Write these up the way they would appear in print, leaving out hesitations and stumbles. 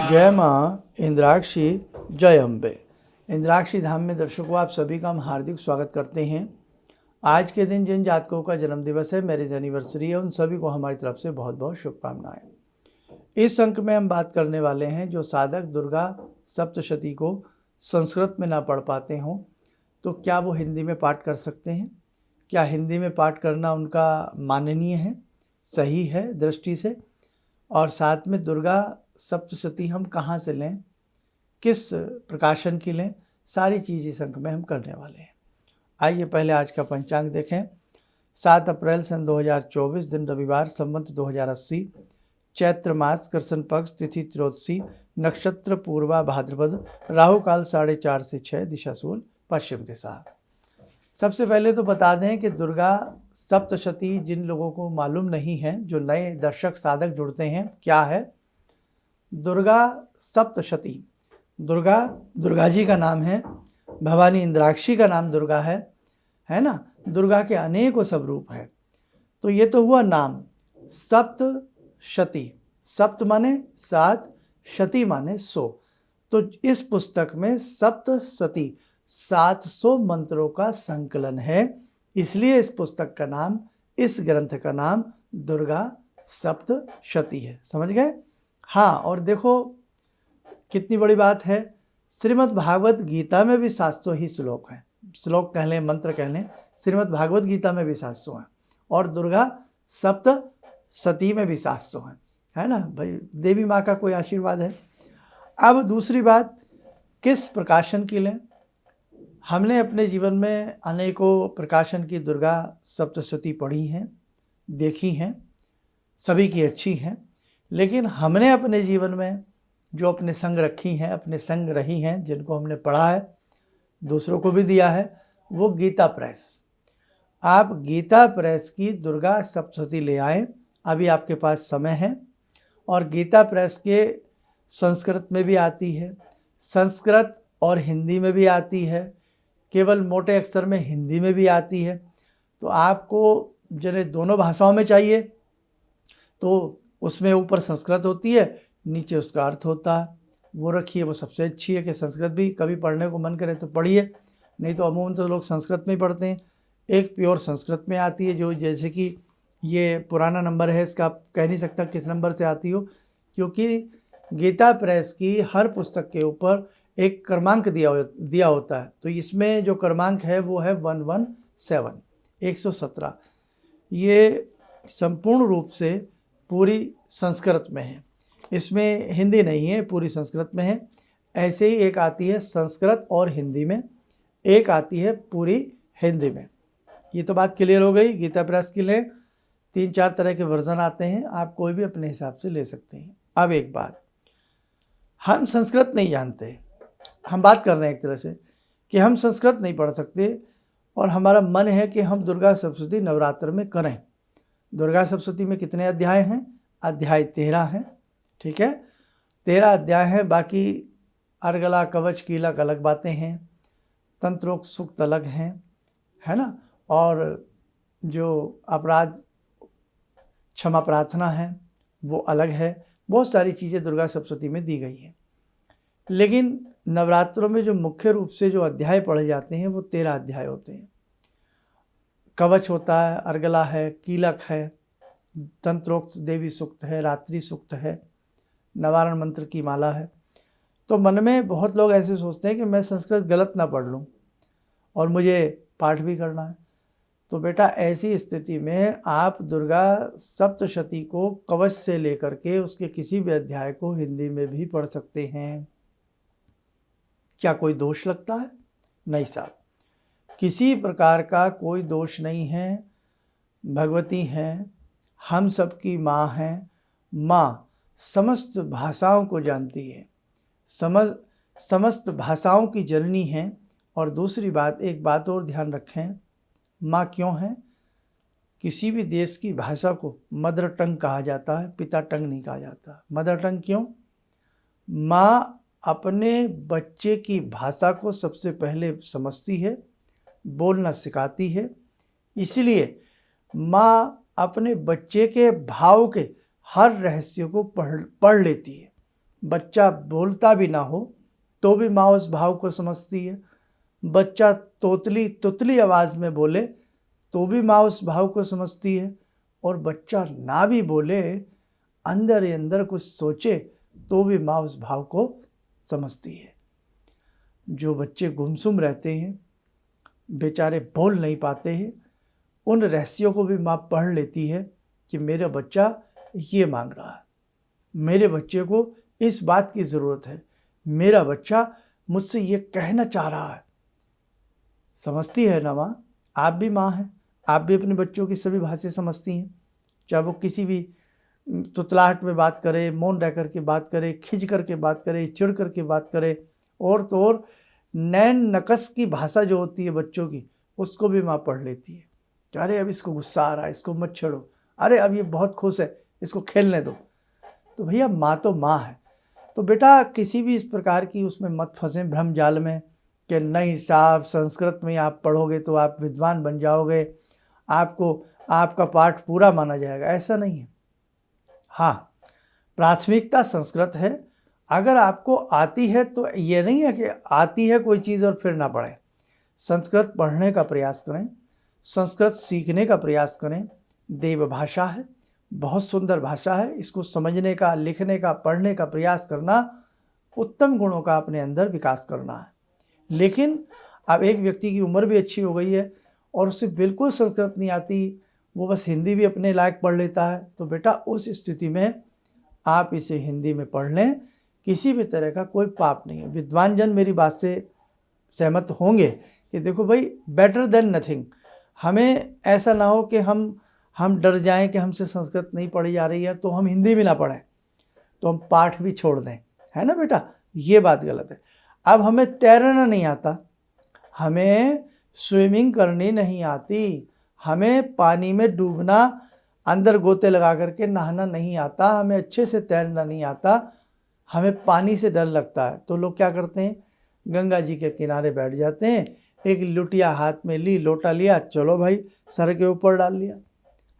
जय माँ इंद्राक्षी, जय अम्बे। इंद्राक्षी धाम में दर्शकों आप सभी का हम हार्दिक स्वागत करते हैं। आज के दिन जिन जातकों का जन्म दिवस है, मैरिज एनिवर्सरी है, उन सभी को हमारी तरफ से बहुत बहुत शुभकामनाएं। इस अंक में हम बात करने वाले हैं जो साधक दुर्गा सप्तशती को संस्कृत में ना पढ़ पाते हों तो क्या वो हिंदी में पाठ कर सकते हैं। क्या हिंदी में पाठ करना उनका माननीय है, सही है दृष्टि से, और साथ में दुर्गा सप्तशती हम कहाँ से लें, किस प्रकाशन की लें, सारी चीज़ इस अंक में हम करने वाले हैं। आइए पहले आज का पंचांग देखें। 7 अप्रैल सन 2024, दिन रविवार, संवत 2080, चैत्र मास, कृष्ण पक्ष, तिथि त्रयोदशी, नक्षत्र पूर्वा भाद्रपद, राहु काल 4:30 से 6, दिशा सूल पश्चिम दिशा। सबसे पहले तो बता दें कि दुर्गा सप्तशती जिन लोगों को मालूम नहीं है, जो नए दर्शक साधक जुड़ते हैं, क्या है दुर्गा सप्तशती। दुर्गा जी का नाम है, भवानी इंद्राक्षी का नाम दुर्गा है ना। दुर्गा के अनेकों स्वरूप है। तो ये तो हुआ नाम सप्तशती। सप्त माने 7, शती माने 100। तो इस पुस्तक में सप्तशती 700 मंत्रों का संकलन है, इसलिए इस पुस्तक का नाम, इस ग्रंथ का नाम दुर्गा सप्तशती है। समझ गए? हाँ, और देखो कितनी बड़ी बात है, श्रीमद् भागवत गीता में भी 700 ही श्लोक हैं। श्लोक कह लें, मंत्र कह लें, श्रीमद् भागवत गीता में भी 700 हैं, और दुर्गा सप्तशती में भी 700 हैं, है ना भाई। देवी माँ का कोई आशीर्वाद है। अब दूसरी बात, किस प्रकाशन की लें। हमने अपने जीवन में अनेकों प्रकाशन की दुर्गा सप्तशती पढ़ी हैं, देखी हैं, सभी की अच्छी हैं, लेकिन हमने अपने जीवन में जो अपने संग रखी हैं, अपने संग रही हैं, जिनको हमने पढ़ा है, दूसरों को भी दिया है, वो गीता प्रेस। आप गीता प्रेस की दुर्गा सप्तशती ले आएँ, अभी आपके पास समय है। और गीता प्रेस के संस्कृत में भी आती है, संस्कृत और हिंदी में भी आती है, केवल मोटे अक्षर में हिंदी में भी आती है। तो आपको जरे दोनों भाषाओं में चाहिए तो उसमें ऊपर संस्कृत होती है, नीचे उसका अर्थ होता है, वो रखिए, वो सबसे अच्छी है। कि संस्कृत भी कभी पढ़ने को मन करे तो पढ़िए, नहीं तो अमूमन तो लोग संस्कृत में ही पढ़ते हैं। एक प्योर संस्कृत में आती है, जो जैसे कि ये पुराना नंबर है, इसका आप कह नहीं सकता किस नंबर से आती हो, क्योंकि गीता प्रेस की हर पुस्तक के ऊपर एक क्रमांक दिया होता है। तो इसमें जो क्रमांक है वो है 117, 117। ये संपूर्ण रूप से पूरी संस्कृत में है, इसमें हिंदी नहीं है, पूरी संस्कृत में है। ऐसे ही एक आती है संस्कृत और हिंदी में, एक आती है पूरी हिंदी में। ये तो बात क्लियर हो गई। गीता प्रेस के लिए 3-4 तरह के वर्जन आते हैं, आप कोई भी अपने हिसाब से ले सकते हैं। अब एक बात, हम संस्कृत नहीं जानते, हम बात कर रहे हैं एक तरह से कि हम संस्कृत नहीं पढ़ सकते, और हमारा मन है कि हम दुर्गा सप्तशती नवरात्र में करें। दुर्गा सप्तशती में कितने अध्याय हैं? अध्याय 13 हैं, ठीक है, 13 अध्याय हैं। बाकी अर्गला, कवच, कीलक अलग बातें हैं, तंत्रोक्त सूक्त अलग हैं, है ना, और जो अपराध क्षमा प्रार्थना है वो अलग है। बहुत सारी चीज़ें दुर्गा सप्तशती में दी गई हैं। लेकिन नवरात्रों में जो मुख्य रूप से जो अध्याय पढ़े जाते हैं वो 13 अध्याय होते हैं। कवच होता है, अर्गला है, कीलक है, तंत्रोक्त देवी सूक्त है, रात्रि सूक्त है, नवारण मंत्र की माला है। तो मन में बहुत लोग ऐसे सोचते हैं कि मैं संस्कृत गलत ना पढ़ लूँ और मुझे पाठ भी करना है। तो बेटा, ऐसी स्थिति में आप दुर्गा सप्तशती को कवच से लेकर के उसके किसी भी अध्याय को हिंदी में भी पढ़ सकते हैं। क्या कोई दोष लगता है? नहीं साहब, किसी प्रकार का कोई दोष नहीं है। भगवती हैं, हम सबकी माँ हैं। माँ समस्त भाषाओं को जानती है, समस्त भाषाओं की जननी है। और दूसरी बात, एक बात और ध्यान रखें, माँ क्यों है? किसी भी देश की भाषा को मदर टंग कहा जाता है, पिता टंग नहीं कहा जाता। मदर टंग क्यों? माँ अपने बच्चे की भाषा को सबसे पहले समझती है, बोलना सिखाती है, इसलिए माँ अपने बच्चे के भाव के हर रहस्य को पढ़ लेती है। बच्चा बोलता भी ना हो तो भी माँ उस भाव को समझती है। बच्चा तुतली आवाज़ में बोले तो भी माँ उस भाव को समझती है। और बच्चा ना भी बोले, अंदर ही अंदर कुछ सोचे तो भी माँ उस भाव को समझती है। जो बच्चे गुमसुम रहते हैं, बेचारे बोल नहीं पाते हैं, उन रहस्यों को भी माँ पढ़ लेती है कि मेरा बच्चा ये मांग रहा है, मेरे बच्चे को इस बात की ज़रूरत है, मेरा बच्चा मुझसे ये कहना चाह रहा है। समझती है ना माँ? आप भी माँ हैं, आप भी अपने बच्चों की सभी भाषाएं समझती हैं। चाहे वो किसी भी तुतलाहट में बात करे, मौन रह करके बात करे, खिंच करके बात करे, चिढ़ करके बात करे, और तो और नैन नकस की भाषा जो होती है बच्चों की, उसको भी माँ पढ़ लेती है कि अरे अब इसको गुस्सा आ रहा है, इसको मत छेड़ो, अरे अब ये बहुत खुश है, इसको खेलने दो। तो भैया माँ तो माँ है। तो बेटा किसी भी इस प्रकार की उसमें मत फंसे भ्रम जाल में कि नहीं साहब संस्कृत में आप पढ़ोगे तो आप विद्वान बन जाओगे, आपको आपका पाठ पूरा माना जाएगा। ऐसा नहीं है। हाँ, प्राथमिकता संस्कृत है। अगर आपको आती है तो ये नहीं है कि आती है कोई चीज़ और फिर ना पढ़ें। संस्कृत पढ़ने का प्रयास करें, संस्कृत सीखने का प्रयास करें। देव भाषा है, बहुत सुंदर भाषा है। इसको समझने का, लिखने का, पढ़ने का प्रयास करना, उत्तम गुणों का अपने अंदर विकास करना है। लेकिन अब एक व्यक्ति की उम्र भी अच्छी हो गई है और उसे बिल्कुल संस्कृत नहीं आती, वो बस हिंदी भी अपने लायक पढ़ लेता है, तो बेटा उस स्थिति में आप इसे हिंदी में पढ़ लें, किसी भी तरह का कोई पाप नहीं है। विद्वान जन मेरी बात से सहमत होंगे कि देखो भाई, बेटर देन नथिंग। हमें ऐसा ना हो कि हम डर जाएं कि हमसे संस्कृत नहीं पढ़ी जा रही है तो हम हिंदी भी ना पढ़ें, तो हम पाठ भी छोड़ दें, है ना बेटा? ये बात गलत है। अब हमें तैरना नहीं आता, हमें स्विमिंग करनी नहीं आती, हमें पानी में डूबना, अंदर गोते लगा करके नहाना नहीं आता, हमें अच्छे से तैरना नहीं आता, हमें पानी से डर लगता है, तो लोग क्या करते हैं, गंगा जी के किनारे बैठ जाते हैं, एक लुटिया हाथ में ली, लोटा लिया, चलो भाई सर के ऊपर डाल लिया।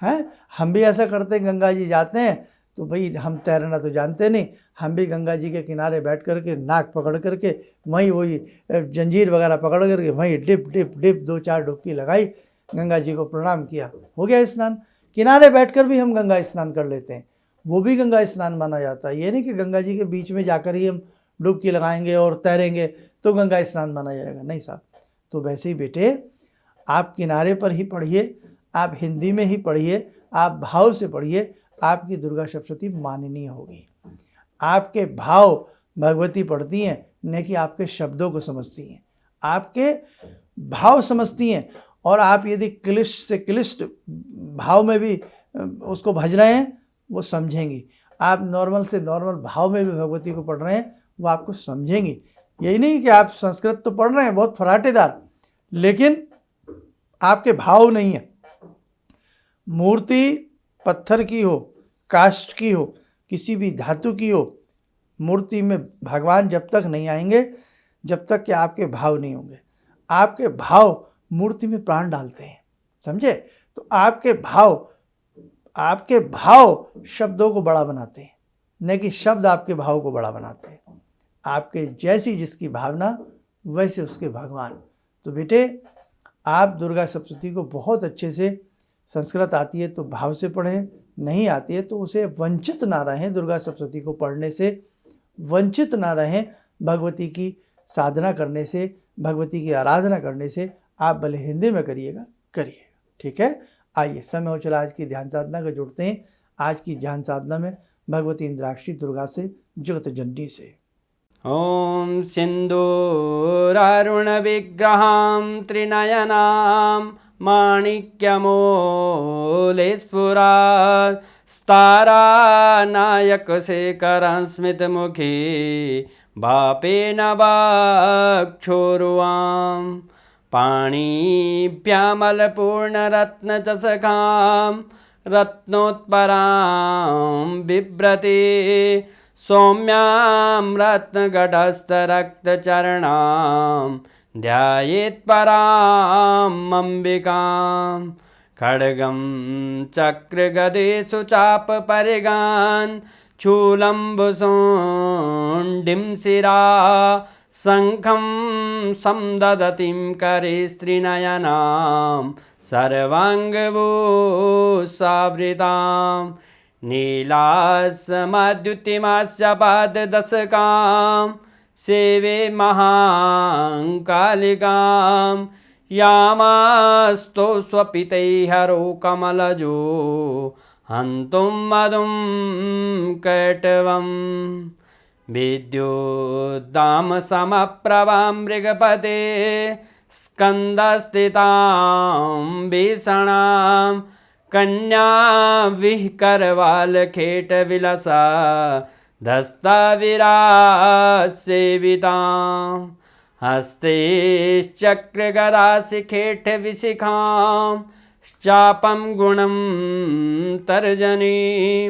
हैं, हम भी ऐसा करते हैं, गंगा जी जाते हैं तो भाई हम तैरना तो जानते नहीं, हम भी गंगा जी के किनारे बैठ करके नाक पकड़ करके वहीं वही जंजीर वगैरह पकड़ करके वहीं डिप डिप डिप 2-4 डुबकी लगाई, गंगा जी को प्रणाम किया, हो गया स्नान। किनारे बैठकर भी हम गंगा स्नान कर लेते हैं, वो भी गंगा स्नान माना जाता है। ये नहीं कि गंगा जी के बीच में जाकर ही हम डुबकी लगाएंगे और तैरेंगे तो गंगा स्नान माना जाएगा, नहीं साहब। तो वैसे ही बेटे, आप किनारे पर ही पढ़िए, आप हिंदी में ही पढ़िए, आप भाव से पढ़िए, आपकी दुर्गा सप्तशती माननीय होगी। आपके भाव भगवती पढ़ती हैं, न कि आपके शब्दों को समझती हैं, आपके भाव समझती हैं। और आप यदि क्लिष्ट से क्लिष्ट भाव में भी उसको भज रहे हैं, वो समझेंगी। आप नॉर्मल से नॉर्मल भाव में भी भगवती को पढ़ रहे हैं, वो आपको समझेंगी। यही नहीं कि आप संस्कृत तो पढ़ रहे हैं बहुत फराटेदार, लेकिन आपके भाव नहीं है। मूर्ति पत्थर की हो, काष्ठ की हो, किसी भी धातु की हो, मूर्ति में भगवान जब तक नहीं आएंगे जब तक कि आपके भाव नहीं होंगे। आपके भाव मूर्ति में प्राण डालते हैं, समझे? तो आपके भाव शब्दों को बड़ा बनाते हैं, न कि शब्द आपके भाव को बड़ा बनाते हैं। आपके जैसी जिसकी भावना वैसे उसके भगवान। तो बेटे, आप दुर्गा सप्तशती को बहुत अच्छे से, संस्कृत आती है तो भाव से पढ़ें, नहीं आती है तो उसे वंचित ना रहें, दुर्गा सप्तशती को पढ़ने से वंचित ना रहें, भगवती की साधना करने से, भगवती की आराधना करने से। आप भले हिंदी में करिएगा, ठीक है? आइए, समय हो चला आज की ध्यान साधना का जुड़ते हैं। आज की ध्यान साधना में भगवती इंद्राक्षी दुर्गा से, जगत जननी से। ॐ सिन्दूरारुणविग्रहां त्रिनयनां माणिक्यमूलस्फुरात् स्तारानायकशेखरं स्मितमुखी भापेन वाक्छोरुवां पाणिभ्यामलपूर्णरत्नचषकां रत्नोत्परां बिभ्रति सौम्यां रत्नघटस्थरक्तचरणां ध्यायेत्पराम् अम्बिकां खड्गं चक्रगदेषु चापपरिगान् चूलम्बुसुण्डिं शिरा शङ्खं संदधतीं करे स्त्रीनयनां सर्वाङ्गभूषावृतां नीलास्मद्युतिमास्य पाददशकां सेवे महाकालिकां यामास्तो स्वपितैहरो कमलजो हन्तुं मधुं कैटवम् विद्युद्दाम समप्रभां मृगपते स्कन्दस्थितां भीषणां कन्या विहकरवालखेटविलसा धस्ताविरासेवितां हस्तैश्चक्रगदाशिखेटविशिखां चापं गुणं तर्जनीं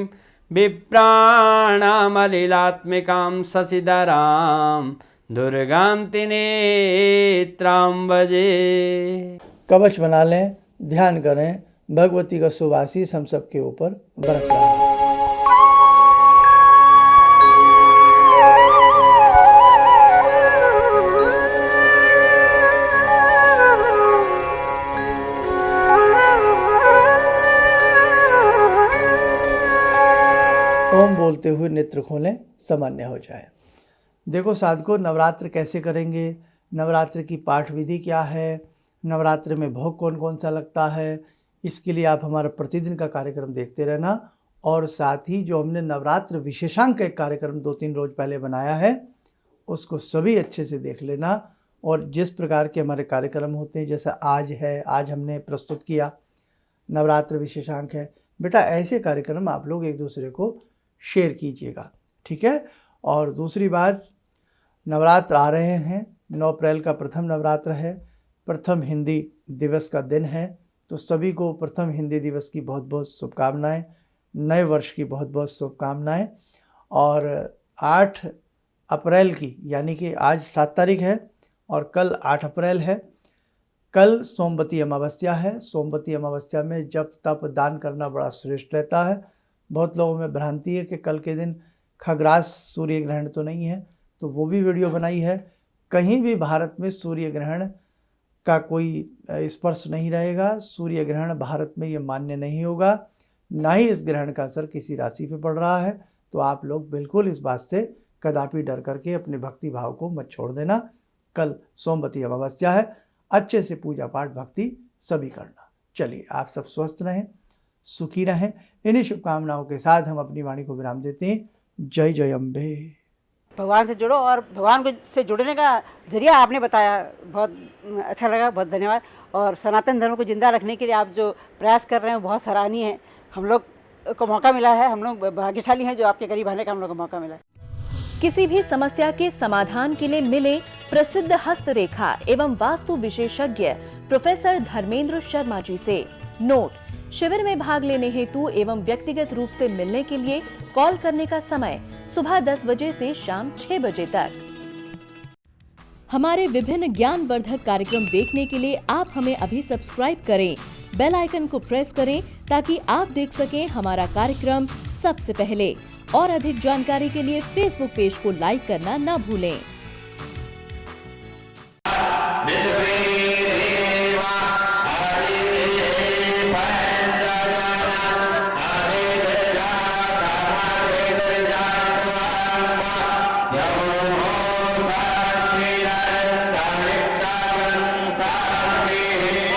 विप्राणामलिलात्मिकां शशिधरां दुर्गां त्रिनेत्रां भजे। कवच बना लें, ध्यान करें, भगवती का शुभ आशीष हम सबके ऊपर बरस रहा है। ओम बोलते हुए नेत्र खोलें, सामान्य हो जाए। देखो साधकों, नवरात्र कैसे करेंगे, नवरात्र की पाठ विधि क्या है, नवरात्र में भोग कौन कौन सा लगता है, इसके लिए आप हमारा प्रतिदिन का कार्यक्रम देखते रहना। और साथ ही जो हमने नवरात्र विशेषांक एक कार्यक्रम 2-3 रोज पहले बनाया है, उसको सभी अच्छे से देख लेना। और जिस प्रकार के हमारे कार्यक्रम होते हैं, जैसा आज है, आज हमने प्रस्तुत किया नवरात्र विशेषांक है, बेटा ऐसे कार्यक्रम आप लोग एक दूसरे को शेयर कीजिएगा, ठीक है। और दूसरी बात, नवरात्र आ रहे हैं, 9 अप्रैल का प्रथम नवरात्र है, प्रथम हिंदी दिवस का दिन है, तो सभी को प्रथम हिंदी दिवस की बहुत बहुत शुभकामनाएं, नए वर्ष की बहुत बहुत शुभकामनाएं। और 8 अप्रैल की, यानी कि आज 7 तारीख है और कल 8 अप्रैल है, कल सोमवती अमावस्या है। सोमवती अमावस्या में जप तप दान करना बड़ा श्रेष्ठ रहता है। बहुत लोगों में भ्रांति है कि कल के दिन खग्रास सूर्य ग्रहण तो नहीं है, तो वो भी वीडियो बनाई है। कहीं भी भारत में सूर्य ग्रहण का कोई स्पर्श नहीं रहेगा, सूर्य ग्रहण भारत में ये मान्य नहीं होगा, ना ही इस ग्रहण का असर किसी राशि पे पड़ रहा है। तो आप लोग बिल्कुल इस बात से कदापि डर करके अपने भक्ति भाव को मत छोड़ देना। कल सोमवती अमावस्या है, अच्छे से पूजा पाठ भक्ति सभी करना। चलिए, आप सब स्वस्थ रहें, सुखी रहें। इन्हीं शुभकामनाओं के साथ हम अपनी वाणी को विराम देते हैं। जय जय अम्बे। भगवान से जुड़ो, और भगवान से जुड़ने का जरिया आपने बताया, बहुत अच्छा लगा, बहुत धन्यवाद। और सनातन धर्म को जिंदा रखने के लिए आप जो प्रयास कर रहे हैं बहुत सराहनीय है। हम लोग को मौका मिला है, हम लोग भाग्यशाली हैं जो आपके करीब आने का हम लोग को मौका मिला है। किसी भी समस्या के समाधान के लिए मिले प्रसिद्ध हस्तरेखा एवं वास्तु विशेषज्ञ प्रोफेसर धर्मेंद्र शर्मा जी से। नोट: शिविर में भाग लेने हेतु एवं व्यक्तिगत रूप से मिलने के लिए कॉल करने का समय सुबह 10 बजे से शाम 6 बजे तक। हमारे विभिन्न ज्ञानवर्धक कार्यक्रम देखने के लिए आप हमें अभी सब्सक्राइब करें, बेल आइकन को प्रेस करें ताकि आप देख सकें हमारा कार्यक्रम सबसे पहले। और अधिक जानकारी के लिए फेसबुक पेज को लाइक करना न भूलें।